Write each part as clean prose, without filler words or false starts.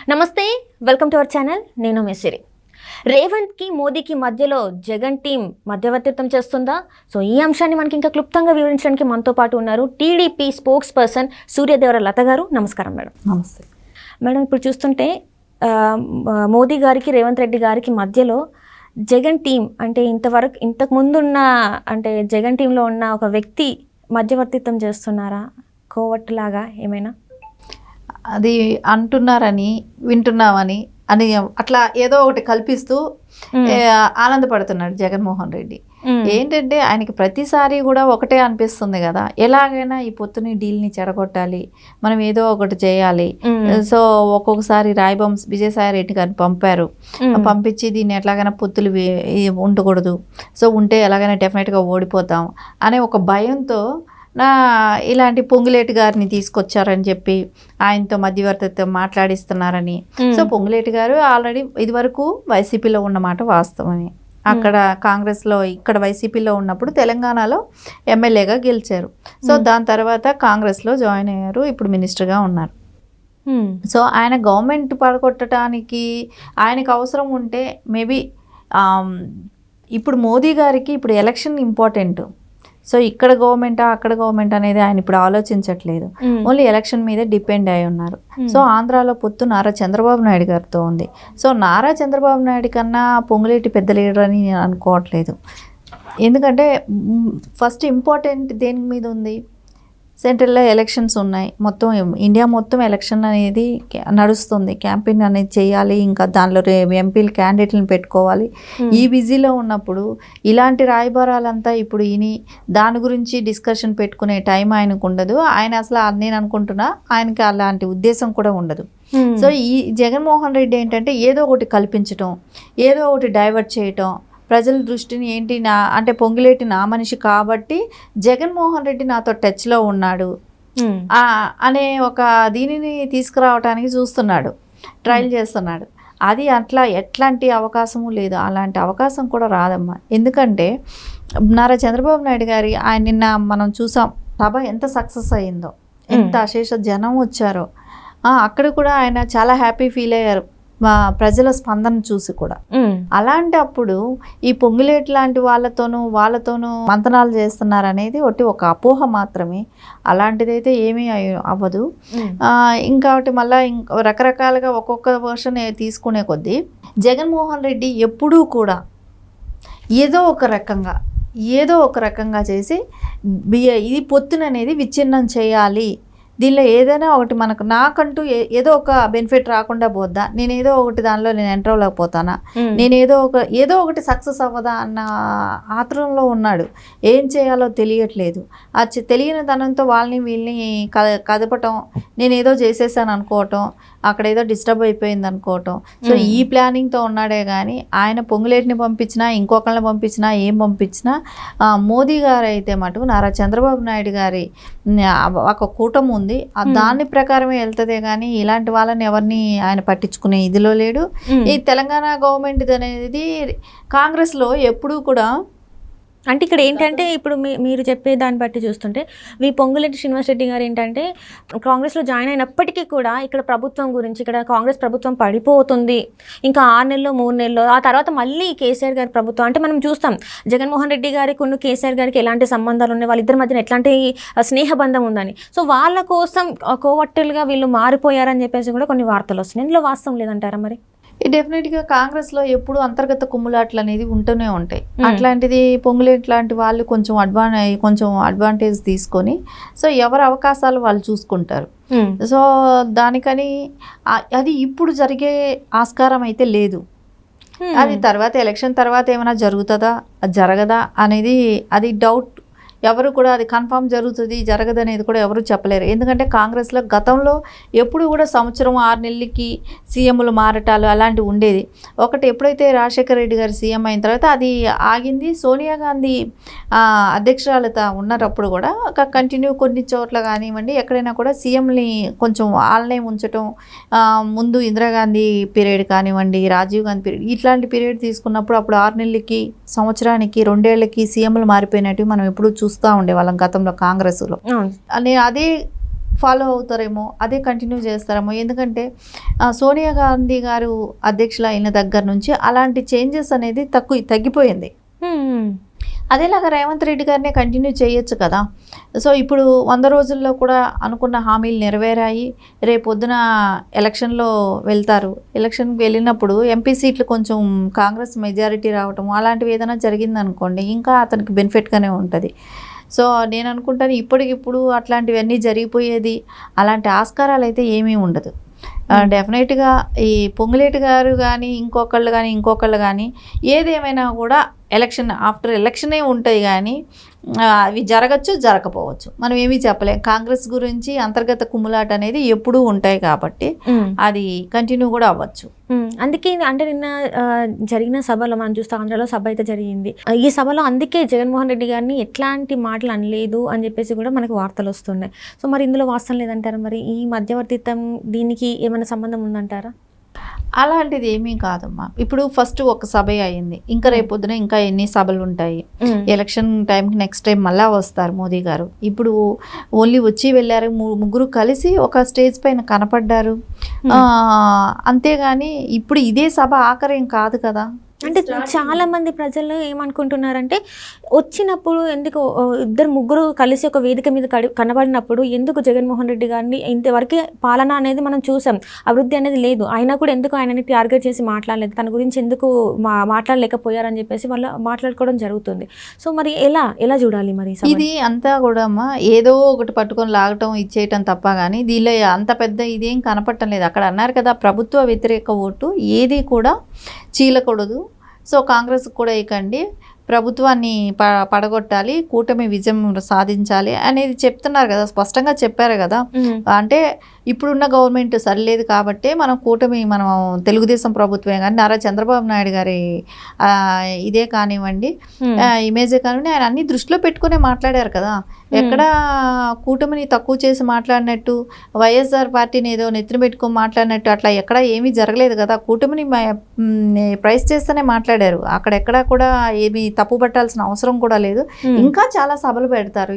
నమస్తే, welcome to our channel. నేను మెస్సిరి. రేవంత్కి మోదీకి మధ్యలో జగన్ టీం మధ్యవర్తిత్వం చేస్తుందా? సో ఈ అంశాన్ని మనకి ఇంకా క్లుప్తంగా వివరించడానికి మనతో పాటు ఉన్నారు టీడీపీ స్పోక్స్ పర్సన్ సూర్యదేవర లత గారు. నమస్కారం మేడం. నమస్తే మేడం, ఇప్పుడు చూస్తుంటే మోదీ గారికి రేవంత్ రెడ్డి గారికి మధ్యలో జగన్ టీం అంటే ఇంతకు ముందున్న అంటే జగన్ టీంలో ఉన్న ఒక వ్యక్తి మధ్యవర్తిత్వం చేస్తున్నారా, కోవట్టులాగా ఏమైనా? అది అంటున్నారని వింటున్నామని అని అట్లా ఏదో ఒకటి కల్పిస్తూ ఆనందపడుతున్నాడు జగన్మోహన్ రెడ్డి. ఏంటంటే ఆయనకి ప్రతిసారి కూడా ఒకటే అనిపిస్తుంది కదా, ఎలాగైనా ఈ పొత్తుని డీల్ని చెడగొట్టాలి, మనం ఏదో ఒకటి చేయాలి. సో ఒక్కొక్కసారి రాయబొమ్మ విజయసాయి రెడ్డి గారిని పంపించి దీన్ని ఎట్లాగైనా పొత్తులు ఉండకూడదు, సో ఉంటే ఎలాగైనా డెఫినెట్గా ఓడిపోతాం అనే ఒక భయంతో ఇలాంటి పొంగులేటి గారిని తీసుకొచ్చారని చెప్పి ఆయనతో మధ్యవర్తిత్వం మాట్లాడిస్తున్నారని. సో పొంగులేటి గారు ఆల్రెడీ ఇదివరకు వైసీపీలో ఉన్నమాట వాస్తవమే. అక్కడ కాంగ్రెస్లో, ఇక్కడ వైసీపీలో ఉన్నప్పుడు తెలంగాణలో ఎమ్మెల్యేగా గెలిచారు. సో దాని తర్వాత కాంగ్రెస్లో జాయిన్ అయ్యారు, ఇప్పుడు మినిస్టర్గా ఉన్నారు. సో ఆయన గవర్నమెంట్ పడగొట్టడానికి ఆయనకు అవసరం ఉంటే మేబీ ఇప్పుడు మోదీ గారికి ఇప్పుడు ఎలక్షన్ ఇంపార్టెంట్. సో ఇక్కడ గవర్నమెంటా అక్కడ గవర్నమెంట్ అనేది ఆయన ఇప్పుడు ఆలోచించట్లేదు, ఓన్లీ ఎలక్షన్ మీదే డిపెండ్ అయి ఉన్నారు. సో ఆంధ్రాలో పొత్తు నారా చంద్రబాబు నాయుడు గారితో ఉంది. సో నారా చంద్రబాబు నాయుడు కన్నా పొంగులేటి పెద్ద లీడర్ అని నేను అనుకోవట్లేదు. ఎందుకంటే ఫస్ట్ ఇంపార్టెంట్ దేని మీద ఉంది, సెంట్రల్లో ఎలక్షన్స్ ఉన్నాయి, మొత్తం ఇండియా మొత్తం ఎలక్షన్ అనేది నడుస్తుంది, క్యాంపెయిన్ అనేది చేయాలి, ఇంకా దానిలో ఎంపీలు క్యాండిడేట్లను పెట్టుకోవాలి. ఈ బిజీలో ఉన్నప్పుడు ఇలాంటి రాయబారాలంతా ఇప్పుడు దాని గురించి డిస్కషన్ పెట్టుకునే టైం ఆయనకు ఉండదు. ఆయన అసలు నేను అనుకుంటున్నా ఆయనకి అలాంటి ఉద్దేశం కూడా ఉండదు. సో ఈ జగన్మోహన్ రెడ్డి ఏంటంటే ఏదో ఒకటి కల్పించటం, ఏదో ఒకటి డైవర్ట్ చేయటం, ప్రజల దృష్టిని అంటే పొంగిలేటి నా మనిషి కాబట్టి జగన్మోహన్ రెడ్డి నాతో టచ్లో ఉన్నాడు అనే ఒక దీనిని తీసుకురావడానికి చూస్తున్నాడు, ట్రయల్ చేస్తున్నాడు. అది అట్లా ఎట్లాంటి అవకాశము లేదు, అలాంటి అవకాశం కూడా రాదమ్మా. ఎందుకంటే నారా చంద్రబాబు నాయుడు గారి ఆయన నిన్న మనం చూసాం, సభ ఎంత సక్సెస్ అయ్యిందో, ఎంత అశేష జనం వచ్చారో. అక్కడ కూడా ఆయన చాలా హ్యాపీ ఫీల్ అయ్యారు ప్రజల స్పందన చూసి కూడా. అలాంటప్పుడు ఈ పొంగులేటి లాంటి వాళ్ళతోనూ మంతనాలు చేస్తున్నారు అనేది ఒక అపోహ మాత్రమే, అలాంటిదైతే ఏమీ అవ్వదు. ఇంకొకటి మళ్ళీ రకరకాలుగా ఒక్కొక్క వర్షన్ తీసుకునే కొద్దీ జగన్మోహన్ రెడ్డి ఎప్పుడూ కూడా ఏదో ఒక రకంగా చేసి ఇది పొత్తుననేది విచ్ఛిన్నం చేయాలి, దీనిలో ఏదైనా ఒకటి నాకంటూ ఏదో ఒక బెనిఫిట్ రాకుండా పోద్దా, నేను ఏదో ఒకటి దానిలో నేను ఎంటర్ అవ్వలేకపోతానా, నేను ఏదో ఒకటి సక్సెస్ అవ్వదా అన్న ఆత్రంలో ఉన్నాడు. ఏం చేయాలో తెలియట్లేదు. ఆ తెలియని తనంతో వీళ్ళని కదపటం, నేను ఏదో చేసేసాను అనుకోవటం, అక్కడ ఏదో డిస్టర్బ్ అయిపోయింది అనుకోవటం. సో ఈ ప్లానింగ్తో ఉన్నాడే కానీ ఆయన పొంగులేటిని పంపించినా ఇంకొకళ్ళని పంపించినా ఏం పంపించినా మోదీ గారు అయితే మటుకు నారా చంద్రబాబు నాయుడు గారి ఒక కూటమి ఉంది, దాని ప్రకారమే వెళ్తుందే కానీ ఇలాంటి వాళ్ళని ఎవరిని ఆయన పట్టించుకునే ఇదిలో లేడు. ఈ తెలంగాణ గవర్నమెంట్ అనేది కాంగ్రెస్లో ఎప్పుడూ కూడా అంటే ఇక్కడ ఏంటంటే ఇప్పుడు మీరు చెప్పే దాన్ని బట్టి చూస్తుంటే పొంగులేటి శ్రీనివాస్ రెడ్డి గారు ఏంటంటే కాంగ్రెస్లో జాయిన్ అయినప్పటికీ కూడా ఇక్కడ ప్రభుత్వం గురించి, ఇక్కడ కాంగ్రెస్ ప్రభుత్వం పడిపోతుంది, ఇంకా 6 నెలలు 3 నెలలు ఆ తర్వాత మళ్ళీ కేసీఆర్ గారి ప్రభుత్వం అంటే మనం చూస్తాం జగన్మోహన్ రెడ్డి గారికి కేసీఆర్ గారికి ఎలాంటి సంబంధాలు ఉన్నాయి, వాళ్ళిద్దరి మధ్యన ఎట్లాంటి స్నేహబంధం ఉందని. సో వాళ్ళ కోసం కోవట్టులుగా వీళ్ళు మారిపోయారని చెప్పేసి కూడా కొన్ని వార్తలు వస్తున్నాయి. ఇందులో వాస్తవం లేదంటారా మరి? డెఫినెట్గా కాంగ్రెస్లో ఎప్పుడు అంతర్గత కుమ్ములాట్లు అనేది ఉంటూనే ఉంటాయి. అట్లాంటిది పొంగులేటి లాంటి వాళ్ళు కొంచెం అడ్వాంటేజ్ తీసుకొని సో ఎవరి అవకాశాలు వాళ్ళు చూసుకుంటారు. సో దానికని అది ఇప్పుడు జరిగే ఆస్కారం అయితే లేదు. అది తర్వాత ఎలక్షన్ తర్వాత ఏమైనా జరుగుతుందా జరగదా అనేది అది డౌట్. ఎవరు కూడా అది కన్ఫామ్ జరుగుతుంది జరగదు అనేది కూడా ఎవరు చెప్పలేరు. ఎందుకంటే కాంగ్రెస్లో గతంలో ఎప్పుడు కూడా సంవత్సరం 6 నెలలకి సీఎంలు మారటాలు అలాంటివి ఉండేది. ఒకటి ఎప్పుడైతే రాజశేఖర రెడ్డి గారు సీఎం అయిన తర్వాత అది ఆగింది. సోనియా గాంధీ అధ్యక్షురాలత ఉన్నప్పుడు కూడా ఒక కంటిన్యూ కొన్ని చోట్ల కానివ్వండి ఎక్కడైనా కూడా సీఎంని కొంచెం వాళ్ళనే ఉంచటం, ముందు ఇందిరాగాంధీ పీరియడ్ కానివ్వండి, రాజీవ్ గాంధీ పీరియడ్, ఇట్లాంటి పీరియడ్ తీసుకున్నప్పుడు అప్పుడు 6 నెలలకి సంవత్సరానికి 2 ఏళ్ళకి సీఎంలు మారిపోయినట్టు మనం ఎప్పుడు చూస్తూ ఉండేవాళ్ళం గతంలో కాంగ్రెస్లో. నేను అదే ఫాలో అవుతారేమో, అదే కంటిన్యూ చేస్తారేమో. ఎందుకంటే సోనియా గాంధీ గారు అధ్యక్షులు అయిన దగ్గర నుంచి అలాంటి చేంజెస్ అనేది తగ్గిపోయింది. అదేలాగా రేవంత్ రెడ్డి గారినే కంటిన్యూ చేయొచ్చు కదా. సో ఇప్పుడు 100 రోజుల్లో కూడా అనుకున్న హామీలు నెరవేరాయి. రేపొద్దున ఎలక్షన్లో వెళ్తారు. ఎలక్షన్కి వెళ్ళినప్పుడు ఎంపీ సీట్లు కొంచెం కాంగ్రెస్ మెజారిటీ రావటం అలాంటివి ఏదైనా జరిగిందనుకోండి, ఇంకా అతనికి బెనిఫిట్గానే ఉంటుంది. సో నేను అనుకుంటాను ఇప్పటికిప్పుడు అట్లాంటివన్నీ జరిగిపోయేది, అలాంటి ఆస్కారాలు అయితే ఏమీ ఉండదు. డెఫినెట్గా ఈ పొంగులేటి గారు కానీ ఇంకొకళ్ళు కానీ ఏదేమైనా కూడా ఆఫ్టర్ ఎలక్షనే ఉంటాయి కానీ అవి జరగచ్చు, జరగకపోవచ్చు. మనం ఏమీ చెప్పలేం. కాంగ్రెస్ గురించి అంతర్గత కుమ్ములాట అనేది ఎప్పుడూ ఉంటాయి కాబట్టి అది కంటిన్యూ కూడా అవ్వచ్చు. అందుకే అంటే నిన్న జరిగిన సభలో మనం చూస్తే ఆంధ్రాలో సభ అయితే జరిగింది. ఈ సభలో అందుకే జగన్మోహన్ రెడ్డి గారిని ఎట్లాంటి మాటలు అనలేదు అని చెప్పేసి కూడా మనకు వార్తలు వస్తున్నాయి. సో మరి ఇందులో వాస్తవం లేదంటారా? మరి ఈ మధ్యవర్తిత్వం దీనికి ఏమైనా సంబంధం ఉందంటారా? అలాంటిది ఏమీ కాదమ్మా. ఇప్పుడు ఫస్ట్ ఒక సభ అయింది, ఇంకా రేపొద్దున ఇంకా ఎన్ని సభలు ఉంటాయి. ఎలక్షన్ టైంకి నెక్స్ట్ టైం మళ్ళా వస్తారు మోదీ గారు. ఇప్పుడు ఓన్లీ వచ్చి వెళ్ళారు, ముగ్గురు కలిసి ఒక స్టేజ్ పైన కనపడ్డారు. అంతేగాని ఇప్పుడు ఇదే సభ ఆఖరేం కాదు కదా. అంటే చాలా మంది ప్రజలు ఏమనుకుంటున్నారంటే వచ్చినప్పుడు ఎందుకు ఇద్దరు ముగ్గురు కలిసి ఒక వేదిక మీద కనబడినప్పుడు ఎందుకు జగన్మోహన్ రెడ్డి గారిని ఇంతవరకే పాలన అనేది మనం చూసాం, అభివృద్ధి అనేది లేదు, అయినా కూడా ఎందుకు ఆయనని టార్గెట్ చేసి మాట్లాడలేదు, తన గురించి ఎందుకు మాట్లాడలేకపోయారని చెప్పేసి వాళ్ళు మాట్లాడుకోవడం జరుగుతుంది. సో మరి ఎలా చూడాలి మరి ఇది అంతా కూడా అమ్మా ఏదో ఒకటి పట్టుకొని లాగటం ఇచ్చేయటం తప్ప కానీ దీనిలో అంత పెద్ద ఇదేం కనపడటం లేదు. అక్కడ అన్నారు కదా ప్రభుత్వ వ్యతిరేక ఓటు ఏది కూడా చీలకూడదు. సో కాంగ్రెస్ కూడా ఇకండి, ప్రభుత్వాన్ని పడగొట్టాలి, కూటమి విజయం సాధించాలి అనేది చెప్తున్నారు కదా, స్పష్టంగా చెప్పారు కదా. అంటే ఇప్పుడున్న గవర్నమెంట్ సరిలేదు కాబట్టి మనం తెలుగుదేశం ప్రభుత్వమే కానీ నారా చంద్రబాబు నాయుడు గారి ఇదే కానివ్వండి, ఇమేజే కానివ్వండి, ఆయన అన్ని దృష్టిలో పెట్టుకునే మాట్లాడారు కదా. ఎక్కడ కూటమిని తక్కువ చేసి మాట్లాడినట్టు, వైఎస్ఆర్ పార్టీని ఏదో నెత్తిన పెట్టుకొని మాట్లాడినట్టు అట్లా ఎక్కడ ఏమీ జరగలేదు కదా. కూటమిని ప్రైస్ చేస్తేనే మాట్లాడారు. అక్కడెక్కడా కూడా ఏమీ తప్పు పట్టాల్సిన అవసరం కూడా లేదు. ఇంకా చాలా సభలు పెడతారు,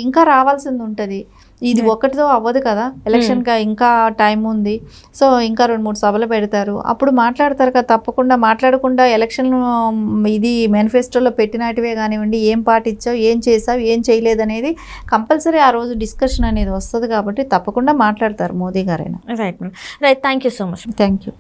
ఇంకా రావాల్సింది ఉంటుంది. ఇది ఒక్కటితో అవ్వదు కదా, ఎలక్షన్గా ఇంకా టైం ఉంది. సో ఇంకా 2-3 సభలు పెడతారు, అప్పుడు మాట్లాడతారు కదా. తప్పకుండా మాట్లాడకుండా ఎలక్షన్ ఇది మేనిఫెస్టోలో పెట్టినట్టువే కానివ్వండి, ఏం పాటించావు, ఏం చేసావు, ఏం చేయలేదు అనేది కంపల్సరీ ఆ రోజు డిస్కషన్ అనేది వస్తుంది కాబట్టి తప్పకుండా మాట్లాడతారు మోదీ గారైనా. Right thank you so much. Thank you.